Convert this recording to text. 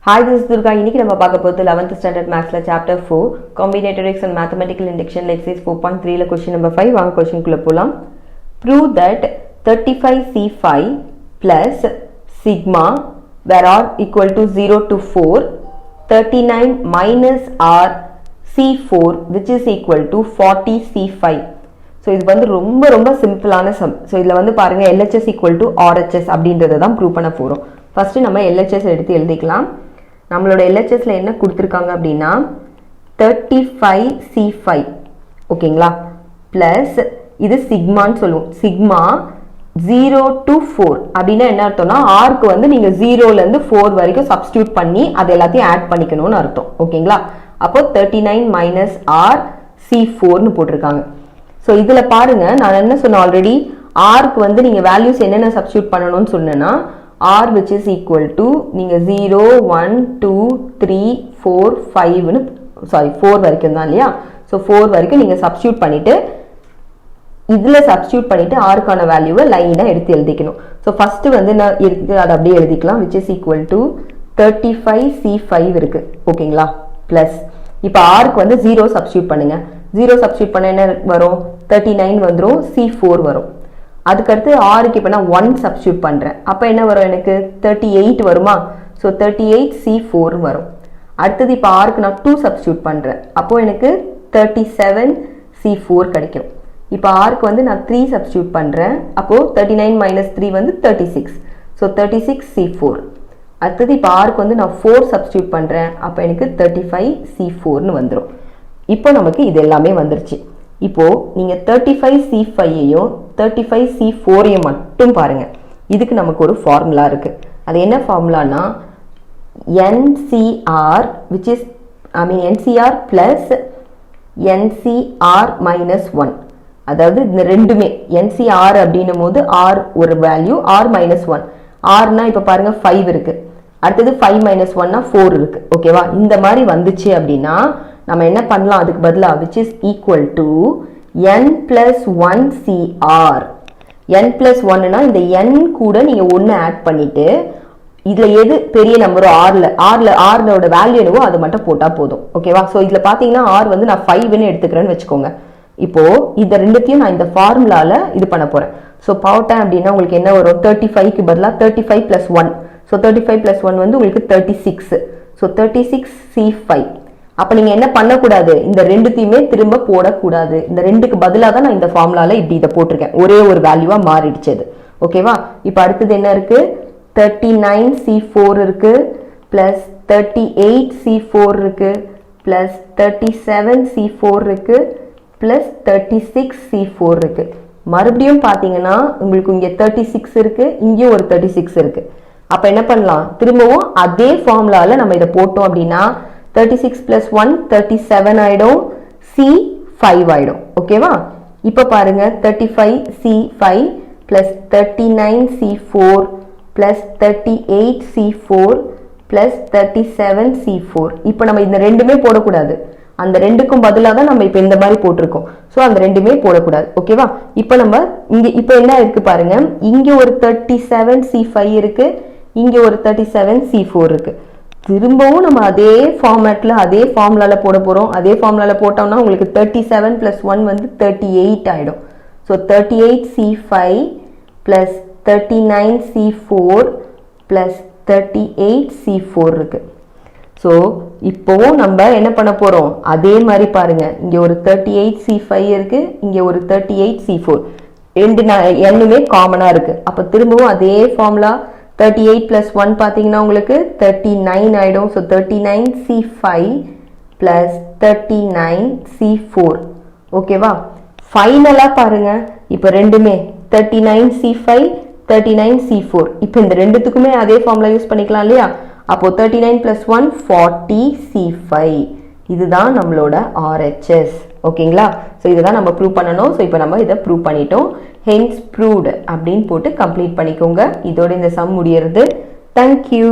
Hi, this is Durga. இன்னைக்கு நம்ம பார்க்க போறது 11th standard mathsல chapter 4 Combinatorics and Mathematical Induction exercise 4.3 ல question number 5 வாங்க question குள்ள போலாம். Prove that 35C5 plus sigma where r equal to 0 to 4 39 minus r C4 which is equal to 40C5. So இது வந்து ரொம்ப சிம்பிளான சம். So இதுல வந்து பாருங்க LHS equal to RHS அப்படின்றத தான் ப்ரூவ் பண்ண போறோம். ஃபர்ஸ்ட் நம்ம LHS எடுத்து எழுதிக்கலாம். நம்மளோட LHSல என்ன கொடுத்திருக்காங்க அப்படினா 35C5 ஓகேங்களா பிளஸ் இது சிக்மான்னு சொல்லுவோம். சிக்மா 0 to 4 அப்படினா என்ன அர்த்தம்னா r க்கு வந்து நீங்க 0 ல இருந்து 4 வரைக்கும் சப்ஸ்டிட்யூட் பண்ணி அது எல்லாத்தையும் ஆட் பண்ணிக்கணும்னு அர்த்தம். ஓகேங்களா? அப்போ 39 - r C4 னு போட்டுருக்காங்க. சோ இதுல பாருங்க நான் என்ன சொன்னேன் ஆல்ரெடி r க்கு வந்து நீங்க வேல்யூஸ் என்னென்ன சப்ஸ்டிட்யூட் பண்ணனும்னு சொன்னேன்னா r which is equal to நீங்க 0 1 2 3 4 5 னு சாரி 4 வரைக்கும் தான் இல்லையா சோ 4 வரைக்கும் நீங்க சப்ஸ்டிட்யூட் பண்ணிட்டு இதுல சப்ஸ்டிட்யூட் பண்ணிட்டு r க்கான வேல்யூவை லைனா எடுத்து எழுதிக்கணும் சோ ஃபர்ஸ்ட் வந்து நான் அத அப்படியே எழுதிக்கலாம் which is equal to 35C5 இருக்கு ஓகேங்களா பிளஸ் இப்போ r க்கு வந்து 0 சப்ஸ்டிட்யூட் பண்ணுங்க 0 சப்ஸ்டிட்யூட் பண்ணா என்ன வரும் 39 வந்துரும் C4 வரும் அதுக்கு அடுத்து r க்கு இப்ப நான் 1 சப்ஸ்டிட்யூட் பண்றேன் அப்ப என்ன வரும் எனக்கு 38 வருமா சோ 38C4 வரும் அடுத்து இப்ப r க்கு நான் 2 சப்ஸ்டிட்யூட் பண்றேன் அப்போ எனக்கு 37C4 கிடைக்கும் இப்ப r க்கு வந்து நான் 3 சப்ஸ்டிட்யூட் பண்றேன் அப்போ 39 - 3 வந்து 36 சோ 36C4 அடுத்து இப்ப r க்கு வந்து நான் 4 சப்ஸ்டிட்யூட் பண்றேன் அப்ப எனக்கு 35C4 னு வந்துரும் இப்போ நமக்கு இது எல்லாமே வந்துருச்சு இப்போ நீங்க 35C5 ஐயும் 35C4 ஐயும் மட்டும் பாருங்க இதுக்கு நமக்கு ஒரு ஃபார்முலா இருக்கு அது என்ன ஃபார்முலானா NCR which is NCR plus NCR minus 1 அதாவது இந்த ரெண்டுமே NCR அப்படினும்போது r ஒரு வேல்யூ r minus 1 r னா இப்ப பாருங்க 5 இருக்கு அடுத்து 5 minus 1 னா 4 இருக்கு ஓகேவா இந்த மாதிரி வந்துச்சு அப்படினா நம்ம என்ன பண்ணலாம் அதுக்கு பதிலா which is equal to n plus 1 CR n plus 1 னா இந்த n கூட நீங்க 1 ஆட் பண்ணிட்டு இதுல எது பெரிய நம்பர் r ஓட வேல்யூ என்னவோ அது மட்டும் போட்டா போதும் ஓகேவா சோ இதுல பாத்தீங்கன்னா r வந்து நான் 5 ன்னு எடுத்துக்கறேன்னு வெச்சுக்கோங்க இப்போ இந்த ரெண்டுத்தையும் நான் இந்த ஃபார்முலால இது பண்ண போறேன் சோ போட்டேன் அப்படினா உங்களுக்கு என்ன வரும் 35 க்கு பதிலா 35 plus 1 சோ 35 plus 1 வந்து உங்களுக்கு 36 சோ 36C5 அப்ப நீங்க என்ன பண்ண கூடாது இந்த ரெண்டுத்தையுமே திரும்ப போட கூடாது இந்த ரெண்டுக்கு பதிலா தான் நான் இந்த ஃபார்முலால இப்படி இத போட்டுருக்கேன் ஒரே ஒரு வேல்யூவா மாறிடுச்சு அது ஓகேவா இப்போ அடுத்து என்ன இருக்கு 39C4 இருக்கு பிளஸ் 38C4 இருக்கு பிளஸ் 37C4 இருக்கு பிளஸ் 36C4 இருக்கு மறுபடியும் பாத்தீங்கன்னா உங்களுக்கு இங்க 36 இருக்கு இங்க ஒரு 36 இருக்கு அப்ப என்ன பண்ணலாம் திரும்பவும் அதே ஃபார்முலால நம்ம இத போட்டோம் அப்படினா 36 plus 1 37 ஆயிடும் C5 ஆயிடும் ஓகேவா இப்ப பாருங்க 35C5 plus 39C4 plus 38C4 plus 37C4 இப்போ நம்ம இந்த ரெண்டுமே போட கூடாது அந்த ரெண்டுக்கும் பதிலா தான் நம்ம இப்போ இந்த மாதிரி போட்டுருக்கோம் சோ அந்த ரெண்டுமே போட கூடாது ஓகேவா இப்போ நம்ம இங்க இப்போ என்ன இருக்கு பாருங்க இங்க ஒரு 37C5 இருக்கு இங்க ஒரு 37C4 இருக்கு திரும்பவும் நம்ம அதே ஃபார்மட்ல அதே ஃபார்முலால போட போறோம் அதே ஃபார்முலால போட்டோம்னா உங்களுக்கு 37 plus 1 வந்து 38 ஆயிடும் so 38C5 plus 39C4 plus 38C4 இருக்கு சோ இப்போ நம்ம என்ன பண்ண போறோம் அதே மாதிரி பாருங்க இங்க ஒரு 38C5 இருக்கு இங்க ஒரு 38C4 ரெண்டு எண்ணுமே காமனா இருக்கு அப்ப திரும்பவும் அதே ஃபார்முலா 38 plus 1 பாத்தீங்கன்னா உங்களுக்கு 39 ஆயிடும் so 39C5 plus 39C4 ஓகேவா ஃபைனலா பாருங்க இப்போ ரெண்டுமே 39C5 39C4 இப்போ இந்த ரெண்டுத்துக்குமே அதே ஃபார்முலா யூஸ் பண்ணிக்கலாம் இல்லையா அப்போ 39 plus 1 40C5 இதுதான் நம்மளோட RHS ஓகேங்களா சோ இதுதான் நம்ம ப்ரூவ் பண்ணனும் சோ இப்போ நம்ம இத ப்ரூவ் பண்ணிட்டோம் hence proved அப்படினு போட்டு கம்ப்ளீட் பண்ணிக்கோங்க இதோட இந்த சம் முடியிறது thank you